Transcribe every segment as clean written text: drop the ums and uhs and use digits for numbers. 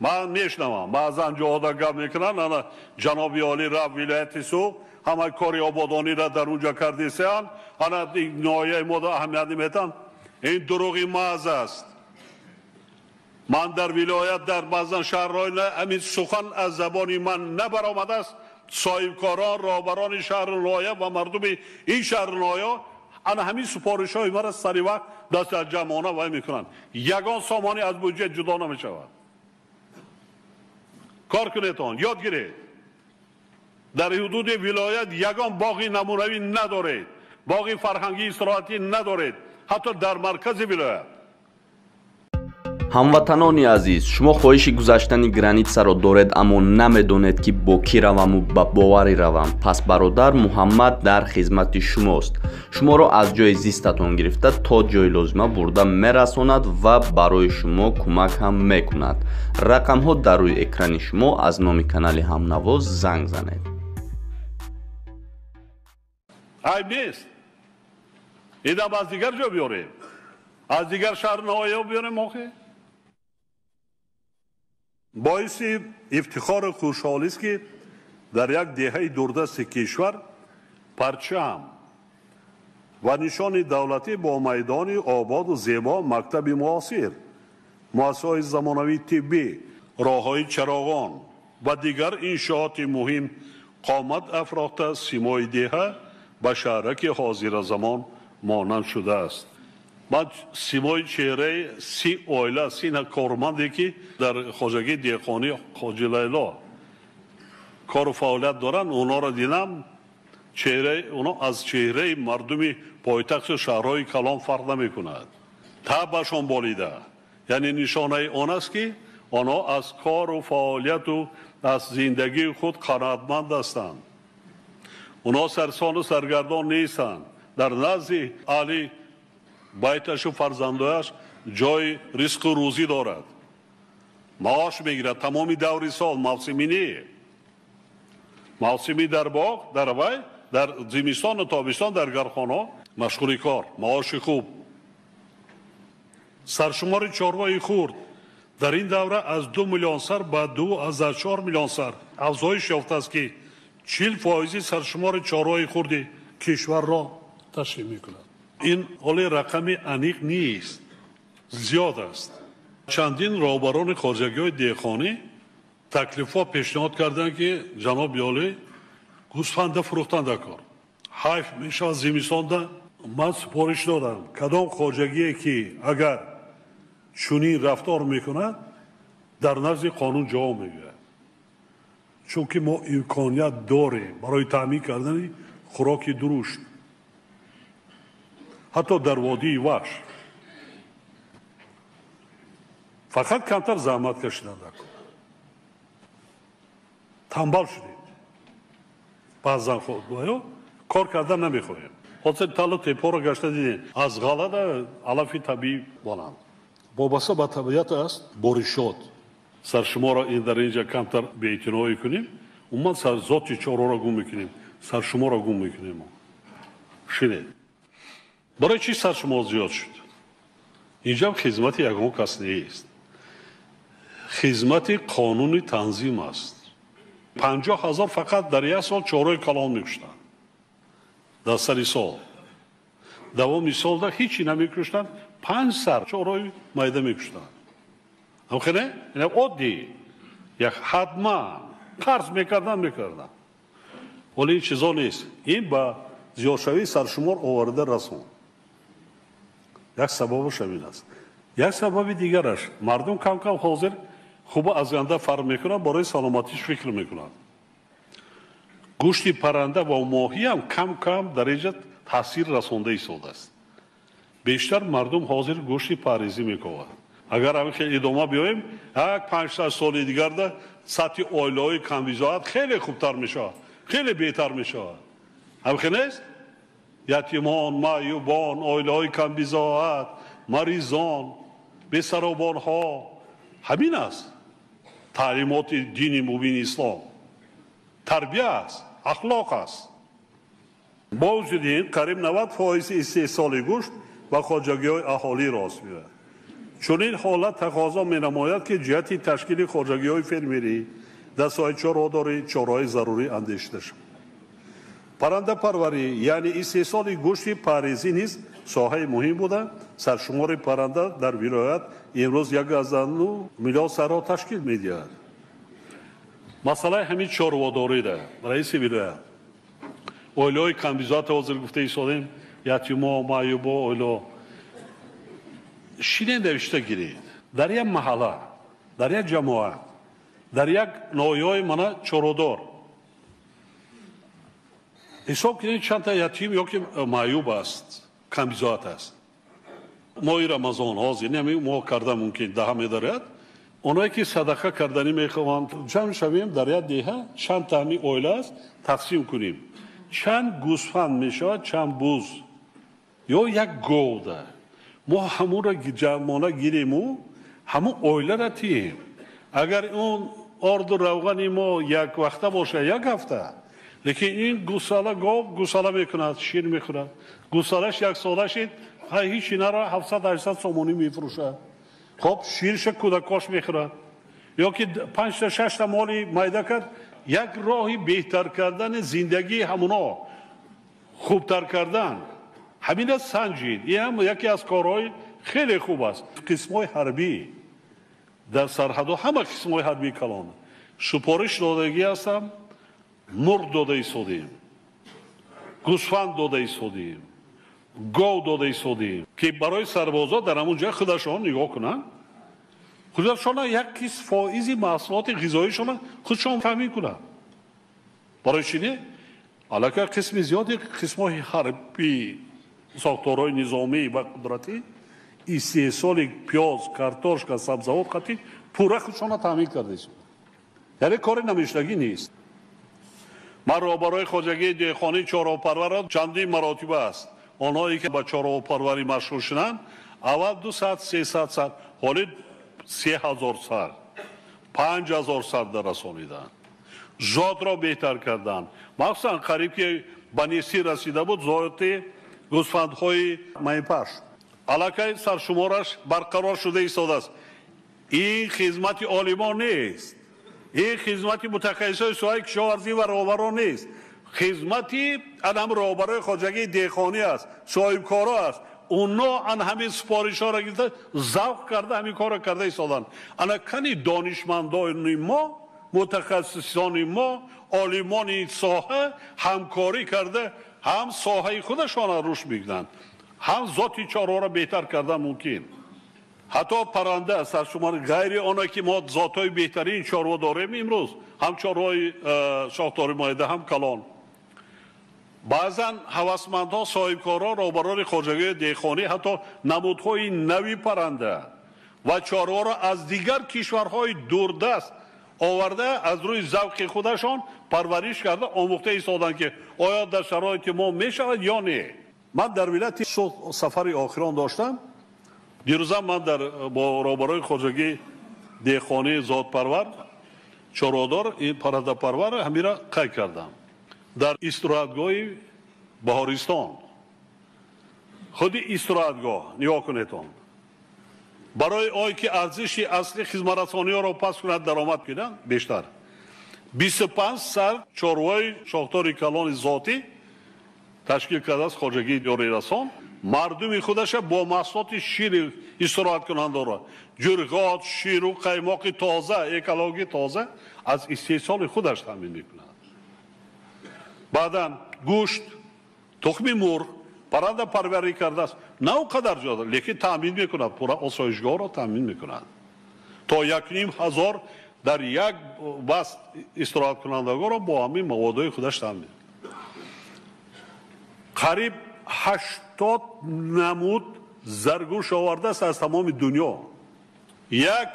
من میشنوم بعضا جاها گپ میکنن انا جناب عالی رفت ولایت سوق همه کاری آبادانی را در اونجا کردیسن انا نایه ما اهمیت نمیدن این دروغی محض است من در ولایت در بعضا شهرهای همین سخن از زبانی من نبرآمده است صاحبکاران راهبران شهر نایه و مردم این شهر نایه انا همین سپارش های مرا سری وقت دست از جمعانه وای میکنن یگان سامانی از بودجه جدا نمیشود کار کنیتان یاد گیرید در حدود ولایت یگان باغی نمونوی ندارید باغی فرهنگی استراحتی ندارید حتی در مرکز ولایت ҳамватанони азиз шумо хоҳиши гузаштани границаро доред аммо намедонед ки бо кӣ раваму ба боварӣ равам пас бародар муҳаммад дар хизмати шумост шуморо аз ҷои зистатон гирифта то ҷои лозима бурда мерасонад ва барои шумо кӯмак ҳам мекунад рақамҳо дар рӯи экрани шумо аз номи канали ҳамнавоз занг занед айб нест идам аз дигар ҷо биёрем аз дигар шаҳрноҳоё биёрем охе боиси ифтихору хушҳолист ки дар як деҳаи дурдасти кишвар парчам ва нишони давлатӣ бо майдони ободу зебо мактаби муосир муассисаҳои замонавии тиббӣ роҳҳои чароғон ва дигар иншооти муҳим қомат афрохта симои деҳа ба шаҳраки ҳозиразамон монанд шудааст من سیمای چهره سی اویلا سی کارمندی که در خواجگی دیقانی خواجه لیلا کار و فعالیت دارن اونا را دیدم چهره اونا از چهره مردمی پایتخت شهرهای کلان فرق نمی کند طبعشان بالیده یعنی نشانه آن است که آنها از کار و فعالیت و از زندگی خود قناعتمند هستند اونا سرسان و سرگردان نیستند در نزد علی байташу фарзандояш ҷои ризқу рӯзӣ дорад маош мегирад тамоми даври сол мавсими не мавсими дар боғ дар вай дар зимистону тобистон дар гархона машғули кор маоши хуб саршумори чорвои хурд дар ин давра аз 2 миллион сар ба 2,4 миллион сар афзоиш ёфтааст ки 40% саршумори чорвои хурди кишварро ташкил мекунад این حالی رقمی انیق نیست زیاد است چندین راهبران خواجگی های دیخانی تکلیف ها پیشنهاد کردند که جناب عالی گوسفند فروختن در کار حیف میشه زمستان ده من سپارش دادم کدام خواجگی که اگر چنین رفتار میکند در نزد قانون جواب میگیرد چون که ما امکانیت داریم برای تامین کردن خوراک درشت حتی در وادی وحش فقط کمتر زحمت کشیدن نکن تنبل شدید بعضا خود کار کردن نمیخواهیم حاضر تلا تپا را گشته دیدین از غلط علفی طبیعی بلند وابسته به طبیعت است بارشات سر شما را این در اینجا کمتر به اعتنایی کنیم اومد سر ذاتی چارا را گم میکنیم سر شما را گم میکنیم شنید برای چی سر شما زیاد شد اینجا خدمت یگان کس نیست خدمت قانونی تنظیم است 50,000 فقط در یک سال چهارای کلان میکشتن در سری سال دوامی سال در هیچی نمیکشتن 5 سر چهارای مایده میکشتن همخنه؟ این عادی یک حتما قرض میکردن ولی این چیزا نیست این با زیادشوی سرشمار آورده رسون یک سببش همین است یک سبب دیگرش مردم کم کم حاضر خوب از آینده فرق میکنن برای سلامتیش فکر میکنن گوشت پرنده و ماهی هم کم کم در اینجا تاثیر رسانده ایستاده است بیشتر مردم حاضر گوشت پاریزی میکنن اگر همین خیلی ادامه بیایم یک 5-6 سال دیگر ده سطح اویلای کمبیزات خیلی خوبتر میشه خیلی بهتر میشه همین نیست یتیمان معیوبان اویلای کمبیزات مریضان بی‌سروبان ها همین است تعلیمات دین مبین اسلام تربیه است اخلاق است با وجود این قریب 90% استحصال گوشت و خواجگی های اهالی راست میاد چنین حالت تقاضا می‌نماید که جهت تشکیل خواجگی‌های فرمری در ساحه چهارراه چاره‌های ضروری اندیشیده شود. پرنده پروری یعنی استحصال گوشت پاریزی نیز ساحه مهم بوده. سرشمار پرنده در ولایت امروز 1.9 میلیون سر تشکیل می‌دهد. مسئله همین چاره‌داری ده. رئیس ولایت اویلای کمبیزات حاضر گفته ایستادیم یتیما معیوبا اویلا شیرین نوشته گیرید در یک محله در یک جماعت در یک نوعی من چاره‌دار حساب کنید چند تا یتیم یا که معیوب است کمبیزات است ماه رمضان حاضر نمی ماه کرده ممکن ده می‌دارد اونایی که صدقه کردنی میخواهند جمع شویم در یک دهه چند تا همی اویل است تقسیم کنیم چند گوسفند میشود چند بوز یا یک گوده ما همون را جمعانه گیریم و همون اویله را تیم اگر اون آرد و روغن ما یک وقته باشه یک هفته لیکن این گوساله گاو گوساله میکند شیر میخورد گوسالش یک ساله شد هیچ اینا را 700-800 سومونی میفروشد خب شیرش کودکاش میخورد یا که 5-6 مالی میده کرد یک راهی بهتر کردن زندگی همونا خوبتر کردن همین سنجید این هم یکی از کارهای خیلی خوب است قسمای حربی در سرحدها همه قسمای حربی کلان سپارش دادگی هستم مرغ داده ایستادیم گوسفند داده ایستادیم گاو داده ایستادیم که برای سربازا در همون جای خودشان نگاه کنن خودشان یک کیس فائزی محصولات غذاییشان خودشان تامین کنن برای چینه علاقه قسم زیادی قسمای حربی ساختارهای نظامی و قدرتی استحصال پیاز کارتوشکا سبزیجات قطعی پورا خودشان تامین کرده است یعنی کار نمیشتگی نیست من را برای خواجگی دهقانی چهارراه‌پرور چندین مراتب است آنهایی که با چهارراه‌پروری مشغول شدند اول 200-300 سر حالی 3000 سر 5000 سر در رسانیدند ذات را بهتر کردند مخصوصا قریب که به نیستی رسیده بود ذات گوسفندهای میپش علاقه سرشمارش برقرار شده ایستاده است این خدمت عالمان نیست این خدمت متخصص سوای کشاورزی و راهبرا نیست خدمتی آدم راهبرای خواجگی دهقانی است صاحب کارا است اونا ان همین سپارش ها را گرفته ذوق کرده همین کار را کرده ایستادن انا کنی دانشمندان ما متخصصان ما عالمان این ساحه همکاری کرده هم ساحه خودشان را روش میگیرند هم ذاتی چاره را بهتر کرده ممکن حتی پرنده سرشمار غیر آنها که ما ذاتای بهترین چاروا داریم امروز هم چاروهای شاخدار مایده هم کلان بعضا هوسمندها صاحبکارها راهبران خواجگی دهقانی حتی نمودهای نوی پرنده و چاروا را از دیگر کشورهای دوردست آورده از روی ذوق خودشان پرورش کرده آموخته ایستادند که آیا در شرایط ما میشود یا نه من در ولایت سفر آخران داشتم دیروز من با راهبرای خواجگی دهقانی ذات پرور چاره‌دار این پرنده پرور همین را قید کردم در استراحتگاه بهارستان خود استراحتگاه نگاه کنیدون برای آی که ارزش اصلی خدمت رسانی ها را پس کند درآمد کنند بیشتر 25 سر چارهای شاخدار کلان ذاتی تشکیل کرده است خواجگی داری رسان مردم خودش با محصولات شیر استراحت کننده را جرگات شیر و قیماق تازه اکولوژی تازه از استحصال خودش تامین میکند بعدا گوشت تخم مرغ پرنده پروری کرده است نه اونقدر زیاده لیکن تامین میکند پورا آسایشگاه را تامین میکند تا 1,500 در یک بست استراحت کنندگان را با همین موادهای خودش تامین قریب 80 نمود زرگوش آورده است از تمام دنیا یک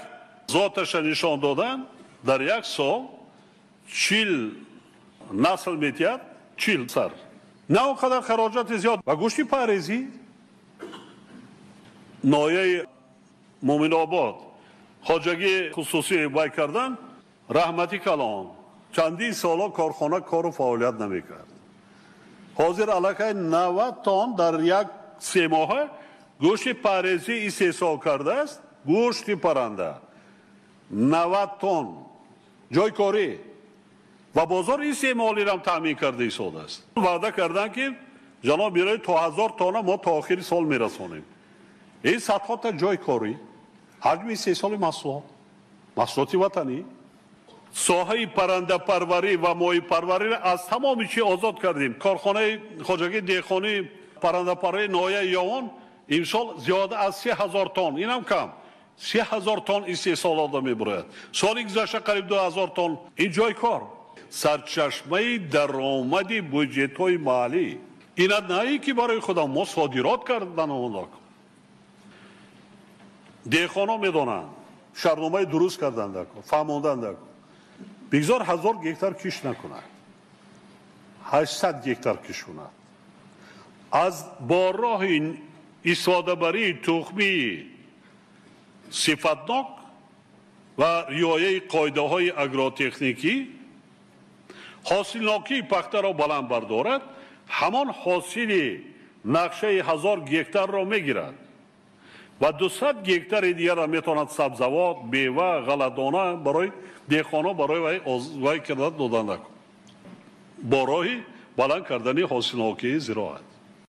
ذاتش نشان دادن در یک سال 40 نسل میتید 40 سر نه اونقدر خراجات زیاد و گوشت پاریزی نایه مومن آباد خواجگی خصوصی بای کردن رحمتی کلان چندین سالا کارخانه کار و فعالیت نمیکرد حاضر علاقه 90 تن در یک 3 ماه گوشت پاریزی استحصال کرده است گوشت پرنده 90 تن جایکاری و بازار استعمالی را تامین کرده ای سال است. وعده کردن که جناب برای تا 1000 تن ما تا آخر سال میرسونیم. این صدها تا جایکاری حجم 3 سال محصولات وطنی ساحه پرنده پروری و ماهی پروری را از تمام چی آزاد کردیم. کارخانه خواجگی دیخانی پرنده پروری ناحیه یاون امسال زیاده از 3000 تن اینم کم 3000 تن استحصال آمده میبرد. سال گذشته قریب 2000 تن. این جای کار سرچشمه درآمد بودجت های محلی. اینا نه که برای خودم ما صادرات کردن اونها. دیخانا میدونن شهرنامه درست کردن فهموندن بگذار 1000 گکتار کش نکنند 800 گکتار کش کنند از با راه استفاده بری تخمی صفتناک و رعایت قاعده های اگروتکنیکی حاصلناکی پخته را بلند بردارد همان حاصل نقشه 1000 گکتار را میگیرد و 200 گکتار دیگر را میتواند سبزوات میوه غله‌دانه برای دیخانه برای وی کردن دادن با راه بلند کردن حاصلناکی زراعت.